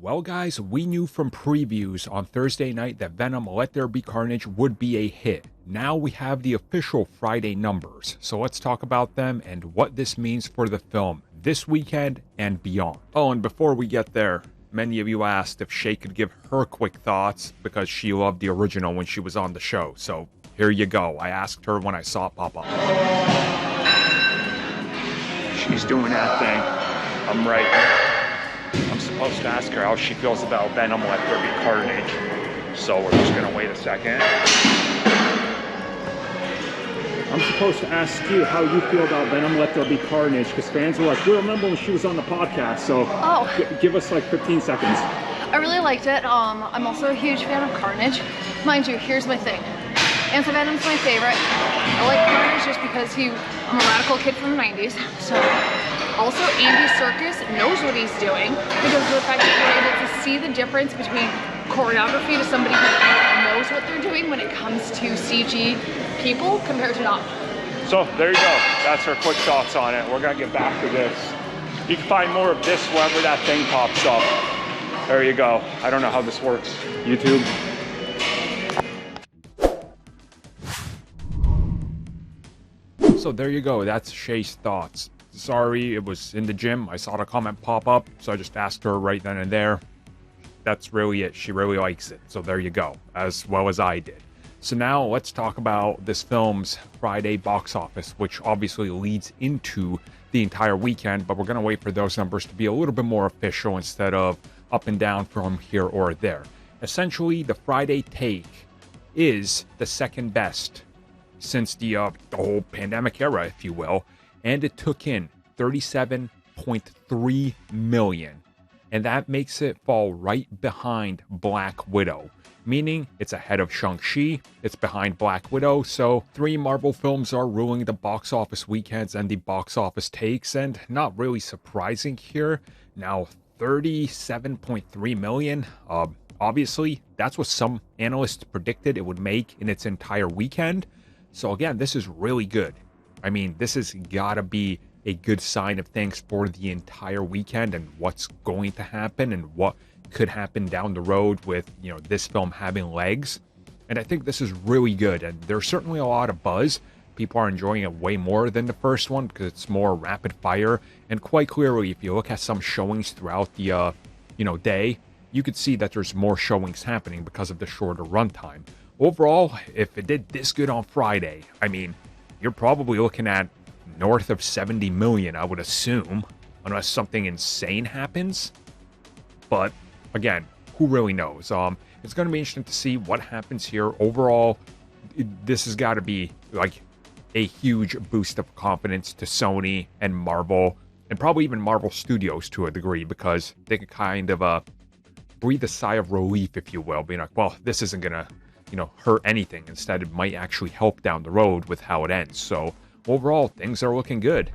Well, guys, we knew from previews on Thursday night that Venom Let There Be Carnage would be a hit. Now we have the official Friday numbers, so let's talk about them and what this means for the film this weekend and beyond. Oh, and before we get there, many of you asked if Shay could give her quick thoughts because she loved the original when she was on the show, so here you go. I asked her when I saw it pop up. She's doing that thing. I'm right. I'm supposed to ask her how she feels about Venom Let There Be Carnage. So we're just gonna wait a second. I'm supposed to ask you how you feel about Venom Let There Be Carnage, because fans are like, we remember when she was on the podcast, so give us like 15 seconds. I really liked it. I'm also a huge fan of Carnage. Mind you, here's my thing. Anti-Venom's my favorite. I like Carnage just because I'm a radical kid from the 90s, so. Also, Andy Serkis knows what he's doing because of the fact that you're able to see the difference between choreography to somebody who knows what they're doing when it comes to CG people compared to not. So there you go. That's our quick thoughts on it. We're gonna get back to this. You can find more of this wherever that thing pops up. There you go. I don't know how this works. YouTube. So there you go. That's Shay's thoughts. Sorry, it was in the gym. I saw the comment pop up, so I just asked her right then and there. That's really it. She really likes it. So there you go, as well as I did. So now let's talk about this film's Friday box office, which obviously leads into the entire weekend, but we're going to wait for those numbers to be a little bit more official instead of up and down from here or there. Essentially, the Friday take is the second best since the whole pandemic era, if you will. And it took in $37.3 million. And that makes it fall right behind Black Widow, meaning it's ahead of Shang-Chi, it's behind Black Widow, so 3 Marvel films are ruling the box office weekends and the box office takes, and not really surprising here. Now, $37.3 million, obviously, that's what some analysts predicted it would make in its entire weekend. So again, this is really good. I mean, this has got to be a good sign of things for the entire weekend and what's going to happen and what could happen down the road with, this film having legs. And I think this is really good. And there's certainly a lot of buzz. People are enjoying it way more than the first one because it's more rapid fire. And quite clearly, if you look at some showings throughout the, day, you could see that there's more showings happening because of the shorter runtime. Overall, if it did this good on Friday, I mean, you're probably looking at north of 70 million, I would assume, unless something insane happens. But again, who really knows? It's going to be interesting to see what happens here. Overall, this has got to be like a huge boost of confidence to Sony and Marvel, and probably even Marvel Studios to a degree, because they can kind of breathe a sigh of relief, if you will, being like, well, this isn't going to hurt anything. Instead, it might actually help down the road with how it ends. So overall, things are looking good.